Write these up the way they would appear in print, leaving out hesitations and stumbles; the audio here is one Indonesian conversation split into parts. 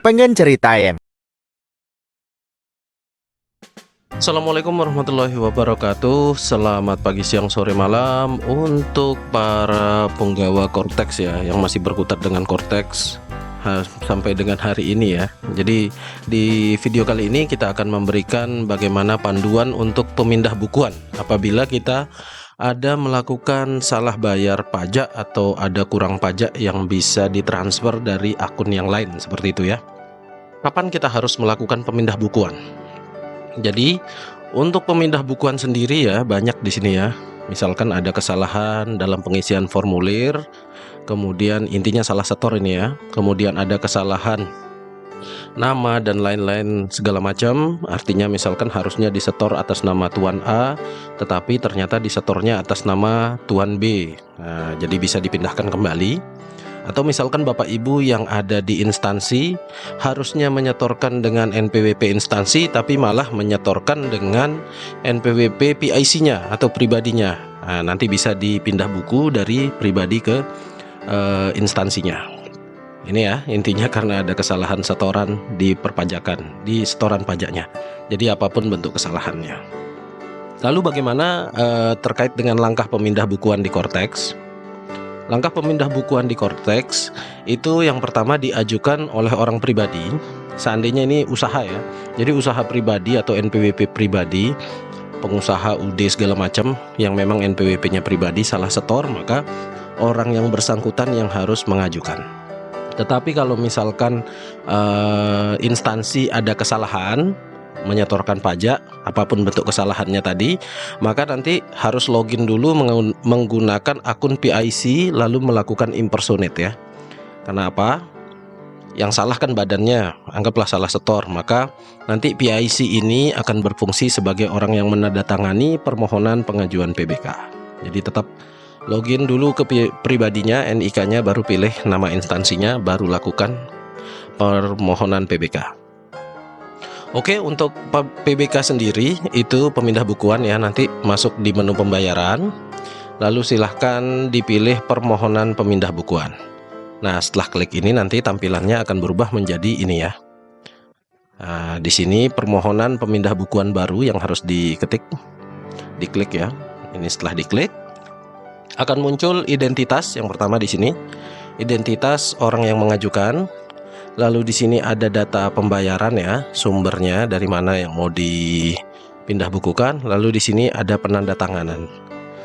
Pengen ceritain. Assalamualaikum warahmatullahi wabarakatuh. Selamat pagi, siang, sore, malam untuk para penggawa Cortex ya, yang masih berkutat dengan Cortex sampai dengan hari ini ya. Jadi di video kali ini kita akan memberikan bagaimana panduan untuk pemindah bukuan apabila kita ada melakukan salah bayar pajak atau ada kurang pajak yang bisa ditransfer dari akun yang lain seperti itu ya. Kapan kita harus melakukan pemindah bukuan? Jadi untuk pemindah bukuan sendiri ya banyak di sini ya. Misalkan ada kesalahan dalam pengisian formulir, kemudian intinya salah setor ini ya. Kemudian ada kesalahan nama dan lain-lain segala macam. Artinya misalkan harusnya disetor atas nama Tuan A, tetapi ternyata disetornya atas nama Tuan B. Nah, jadi bisa dipindahkan kembali. Atau misalkan Bapak Ibu yang ada di instansi harusnya menyetorkan dengan NPWP instansi tapi malah menyetorkan dengan NPWP PIC-nya atau pribadinya. Nah, nanti bisa dipindah buku dari pribadi ke instansinya. Ini ya intinya karena ada kesalahan setoran di perpajakan, di setoran pajaknya. Jadi apapun bentuk kesalahannya. Lalu bagaimana terkait dengan langkah pemindah bukuan di Cortex? Langkah pemindah bukuan di Cortex itu yang pertama diajukan oleh orang pribadi. Seandainya ini usaha ya, jadi usaha pribadi atau NPWP pribadi, pengusaha UD segala macam yang memang NPWP-nya pribadi salah setor, maka orang yang bersangkutan yang harus mengajukan. Tetapi kalau misalkan instansi ada kesalahan menyetorkan pajak, apapun bentuk kesalahannya tadi, maka nanti harus login dulu menggunakan akun PIC lalu melakukan impersonate ya. Karena apa? Yang salah kan badannya, anggaplah salah setor, maka nanti PIC ini akan berfungsi sebagai orang yang menandatangani permohonan pengajuan PBK. Jadi tetap login dulu ke pribadinya, NIK-nya, baru pilih nama instansinya, baru lakukan permohonan PBK. Oke, untuk PBK sendiri itu pemindah bukuan ya, nanti masuk di menu pembayaran, lalu silahkan dipilih permohonan pemindah bukuan. Nah, setelah klik ini nanti tampilannya akan berubah menjadi ini ya. Nah, di sini permohonan pemindah bukuan baru yang harus diklik ya. Ini setelah diklik akan muncul identitas yang pertama di sini, identitas orang yang mengajukan. Lalu di sini ada data pembayaran ya, sumbernya dari mana yang mau dipindah bukukan. Lalu di sini ada penandatanganan.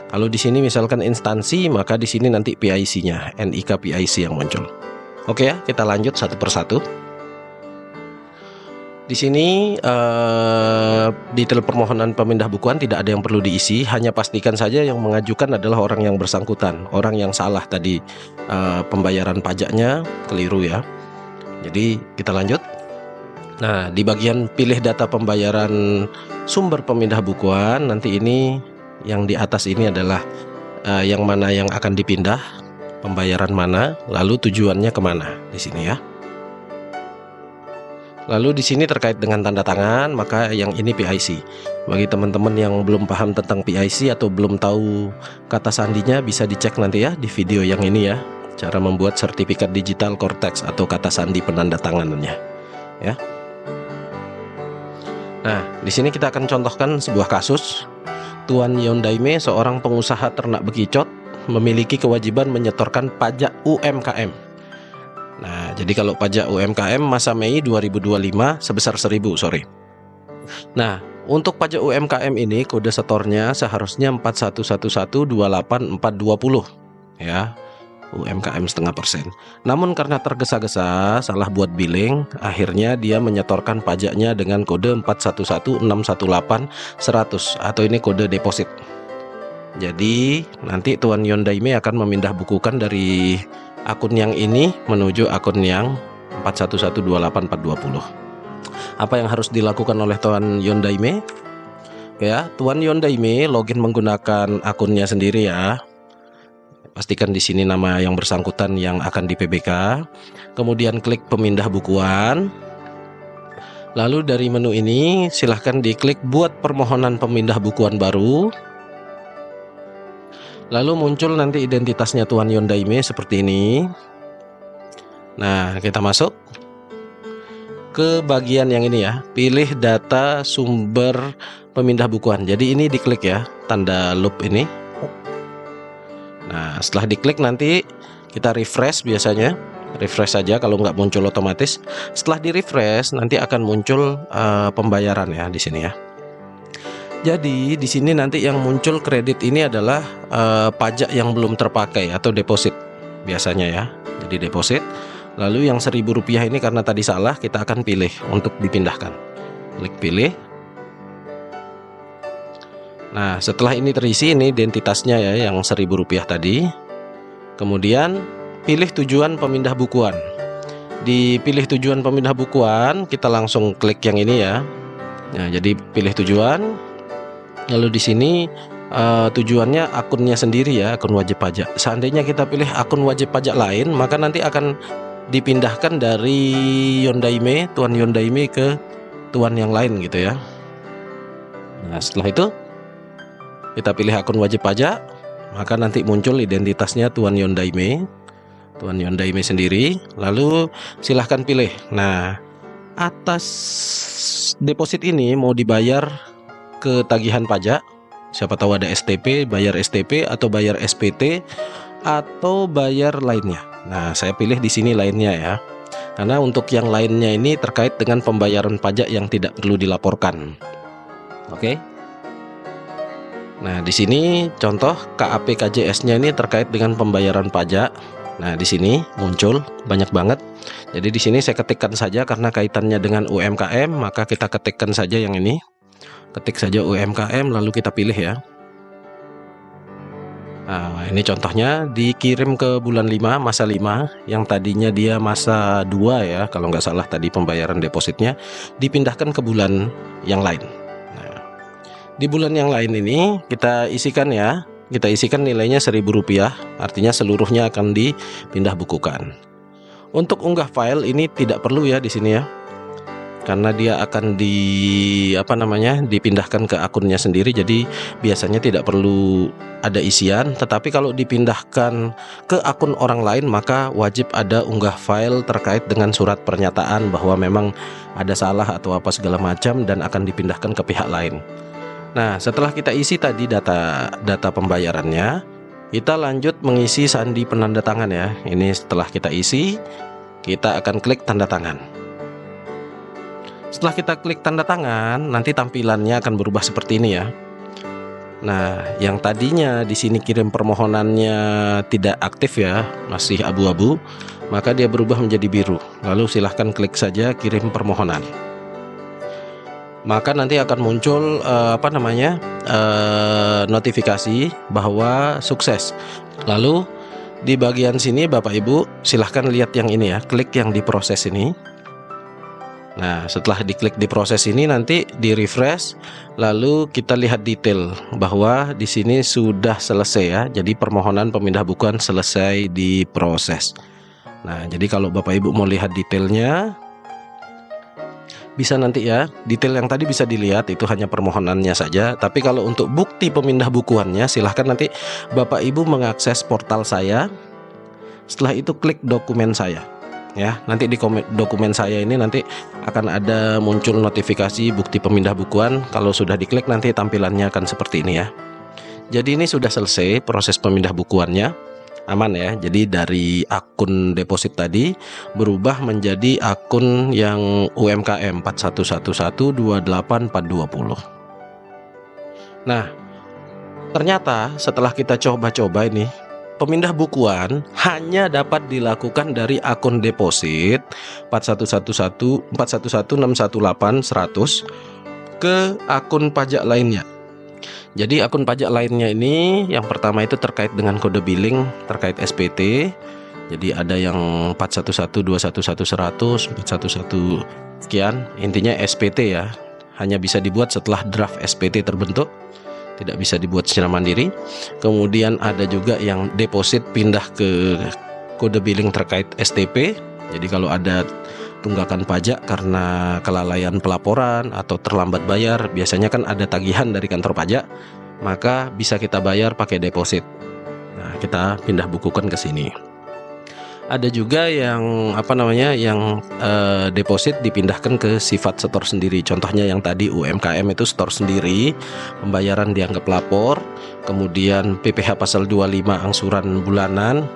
Kalau di sini misalkan instansi, maka di sini nanti PIC-nya, NIK PIC yang muncul. Oke ya, kita lanjut satu persatu. Di sini detail permohonan pemindah bukuan tidak ada yang perlu diisi, hanya pastikan saja yang mengajukan adalah orang yang bersangkutan, orang yang salah tadi pembayaran pajaknya keliru ya. Jadi kita lanjut. Nah, di bagian pilih data pembayaran sumber pemindah bukuan, nanti ini yang di atas ini adalah yang mana yang akan dipindah, pembayaran mana, lalu tujuannya kemana di sini ya. Lalu di sini terkait dengan tanda tangan, maka yang ini PIC. Bagi teman-teman yang belum paham tentang PIC atau belum tahu kata sandinya, bisa dicek nanti ya di video yang ini ya. Cara membuat sertifikat digital Cortex atau kata sandi penandatanganannya ya. Nah, di sini kita akan contohkan sebuah kasus. Tuan Yondaime, seorang pengusaha ternak bekicot, memiliki kewajiban menyetorkan pajak UMKM. Nah, jadi kalau pajak UMKM masa Mei 2025 sebesar 1.000, sorry. Nah, untuk pajak UMKM ini kode setornya seharusnya 411128.420 ya. UMKM 0,5%. Namun karena tergesa-gesa salah buat billing, akhirnya dia menyetorkan pajaknya dengan kode 411618.100 atau ini kode deposit. Jadi nanti Tuan Yondaime akan memindah bukukan dari akun yang ini menuju akun yang 41128420. Apa yang harus dilakukan oleh Tuan Yondaime? Ya, Tuan Yondaime login menggunakan akunnya sendiri ya. Pastikan di sini nama yang bersangkutan yang akan di PBK. Kemudian klik pemindah bukuan. Lalu dari menu ini silahkan diklik buat permohonan pemindah bukuan baru. Lalu muncul nanti identitasnya Tuan Yondaime seperti ini. Nah, kita masuk ke bagian yang ini ya, pilih data sumber pemindah bukuan. Jadi ini diklik ya, tanda loop ini. Nah, setelah diklik nanti kita refresh, biasanya refresh saja kalau nggak muncul otomatis. Setelah di refresh nanti akan muncul pembayaran ya di sini ya. Jadi di sini nanti yang muncul kredit ini adalah pajak yang belum terpakai atau deposit biasanya ya. Jadi deposit. Lalu yang Rp1.000 ini karena tadi salah, kita akan pilih untuk dipindahkan. Klik pilih. Nah, setelah ini terisi, ini identitasnya ya yang Rp1.000 tadi. Kemudian pilih tujuan pemindah bukuan. Di pilih tujuan pemindah bukuan, kita langsung klik yang ini ya. Nah, jadi pilih tujuan. Lalu di sini tujuannya akunnya sendiri ya, akun wajib pajak. Seandainya kita pilih akun wajib pajak lain, maka nanti akan dipindahkan dari Yondaime, tuan Yondaime ke tuan yang lain gitu ya. Nah, setelah itu kita pilih akun wajib pajak, maka nanti muncul identitasnya tuan Yondaime sendiri. Lalu silahkan pilih. Nah, atas deposit ini mau dibayar ke tagihan pajak, siapa tahu ada STP, bayar STP atau bayar SPT atau bayar lainnya. Nah, saya pilih di sini lainnya ya. Karena untuk yang lainnya ini terkait dengan pembayaran pajak yang tidak perlu dilaporkan. Oke. Nah, di sini contoh KAP KJS-nya ini terkait dengan pembayaran pajak. Nah, di sini muncul banyak banget. Jadi di sini saya ketikkan saja karena kaitannya dengan UMKM, maka kita ketikkan saja yang ini. Ketik saja UMKM lalu kita pilih ya. Nah, ini contohnya dikirim ke bulan 5, masa 5, yang tadinya dia masa 2 ya, kalau nggak salah tadi pembayaran depositnya, dipindahkan ke bulan yang lain. Nah, di bulan yang lain ini kita isikan ya, kita isikan nilainya Rp1.000, artinya seluruhnya akan dipindah bukukan. Untuk unggah file ini tidak perlu ya di sini ya, karena dia akan dipindahkan ke akunnya sendiri, jadi biasanya tidak perlu ada isian. Tetapi kalau dipindahkan ke akun orang lain, maka wajib ada unggah file terkait dengan surat pernyataan bahwa memang ada salah atau apa segala macam dan akan dipindahkan ke pihak lain. Nah, setelah kita isi tadi data pembayarannya, kita lanjut mengisi sandi penanda tangan ya. Ini setelah kita isi, kita akan klik tanda tangan. Setelah kita klik tanda tangan, nanti tampilannya akan berubah seperti ini ya. Nah, yang tadinya di sini kirim permohonannya tidak aktif ya, masih abu-abu, maka dia berubah menjadi biru. Lalu silahkan klik saja kirim permohonan. Maka nanti akan muncul notifikasi bahwa sukses. Lalu di bagian sini Bapak Ibu silahkan lihat yang ini ya, klik yang diproses ini. Nah, setelah diklik di proses ini nanti di refresh, lalu kita lihat detail bahwa di sini sudah selesai ya. Jadi permohonan pemindah bukuan selesai diproses. Nah, jadi kalau Bapak Ibu mau lihat detailnya, bisa nanti ya. Detail yang tadi bisa dilihat, itu hanya permohonannya saja. Tapi kalau untuk bukti pemindah bukuannya, silahkan nanti Bapak Ibu mengakses portal saya. Setelah itu klik dokumen saya. Ya, nanti di dokumen saya ini nanti akan ada muncul notifikasi bukti pemindah bukuan. Kalau sudah diklik nanti tampilannya akan seperti ini ya. Jadi ini sudah selesai proses pemindah bukuannya, aman ya. Jadi dari akun deposit tadi berubah menjadi akun yang UMKM 411128420. Nah, ternyata setelah kita coba-coba ini, pemindah bukuan hanya dapat dilakukan dari akun deposit 4111618 ke akun pajak lainnya. Jadi akun pajak lainnya ini yang pertama itu terkait dengan kode billing terkait SPT. Jadi ada yang 411211100, 411 sekian, intinya SPT ya. Hanya bisa dibuat setelah draft SPT terbentuk, tidak bisa dibuat secara mandiri. Kemudian ada juga yang deposit pindah ke kode billing terkait STP. Jadi kalau ada tunggakan pajak karena kelalaian pelaporan atau terlambat bayar, biasanya kan ada tagihan dari kantor pajak, maka bisa kita bayar pakai deposit. Nah, kita pindah bukukan ke sini. Ada juga yang yang deposit dipindahkan ke sifat setor sendiri. Contohnya yang tadi UMKM itu setor sendiri, pembayaran dianggap lapor. Kemudian PPh pasal 25 angsuran bulanan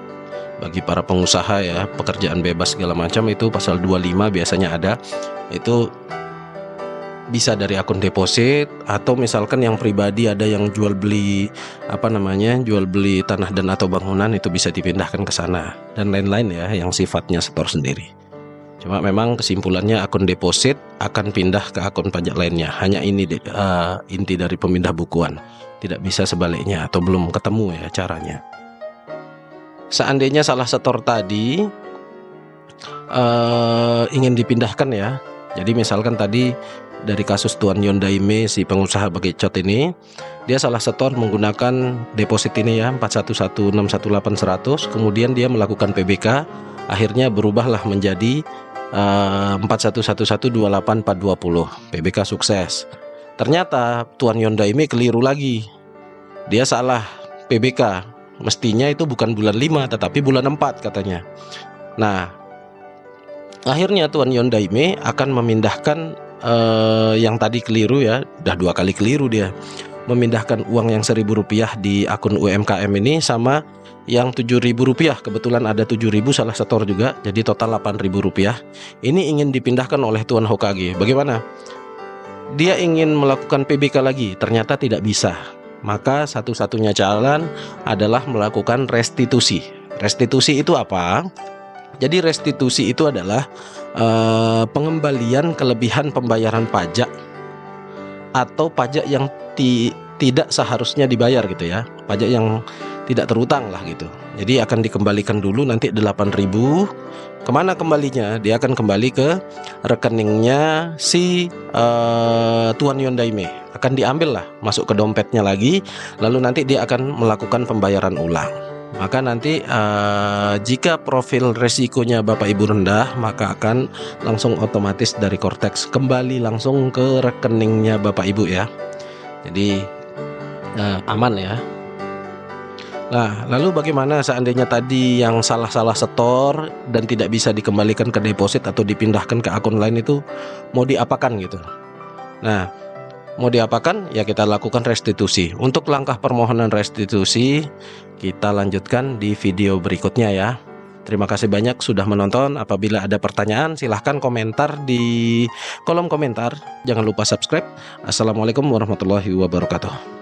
bagi para pengusaha ya, pekerjaan bebas segala macam itu pasal 25 biasanya ada. Itu bisa dari akun deposit, atau misalkan yang pribadi ada yang jual beli jual beli tanah dan atau bangunan, itu bisa dipindahkan ke sana dan lain-lain ya, yang sifatnya setor sendiri. Cuma memang kesimpulannya akun deposit akan pindah ke akun pajak lainnya. Hanya ini inti dari pemindah bukuan. Tidak bisa sebaliknya, atau belum ketemu ya caranya. Seandainya salah setor tadi ingin dipindahkan ya. Jadi misalkan tadi dari kasus Tuan Yon Daime, si pengusaha bekicot ini, dia salah setor menggunakan deposit ini ya, 411618100, kemudian dia melakukan PBK, akhirnya berubahlah menjadi 411128420, PBK sukses. Ternyata Tuan Yon Daime keliru lagi, dia salah PBK, mestinya itu bukan bulan 5 tetapi bulan 4 katanya. Nah, akhirnya Tuan Yon Daime akan memindahkan yang tadi keliru ya, udah 2 kali keliru dia, memindahkan uang yang Rp1.000 di akun UMKM ini sama yang Rp7.000, kebetulan ada 7.000 salah setor juga, jadi total Rp8.000. Ini ingin dipindahkan oleh Tuan Hokage. Bagaimana? Dia ingin melakukan PBK lagi, ternyata tidak bisa. Maka satu-satunya jalan adalah melakukan restitusi. Restitusi itu apa? Jadi restitusi itu adalah pengembalian kelebihan pembayaran pajak atau pajak yang tidak seharusnya dibayar gitu ya, pajak yang tidak terutang lah gitu. Jadi akan dikembalikan dulu nanti 8.000. Kemana kembalinya? Dia akan kembali ke rekeningnya si Tuan Yon Daime, akan diambil lah, masuk ke dompetnya lagi, lalu nanti dia akan melakukan pembayaran ulang. Maka nanti jika profil resikonya Bapak Ibu rendah, maka akan langsung otomatis dari Kortex kembali langsung ke rekeningnya Bapak Ibu ya. Jadi aman ya. Nah, lalu bagaimana seandainya tadi yang salah-salah setor dan tidak bisa dikembalikan ke deposit atau dipindahkan ke akun lain, itu mau diapakan gitu. Nah, mau diapakan ya, kita lakukan restitusi. Untuk langkah permohonan restitusi kita lanjutkan di video berikutnya ya. Terima kasih banyak sudah menonton. Apabila ada pertanyaan silahkan komentar di kolom komentar. Jangan lupa subscribe. Assalamualaikum warahmatullahi wabarakatuh.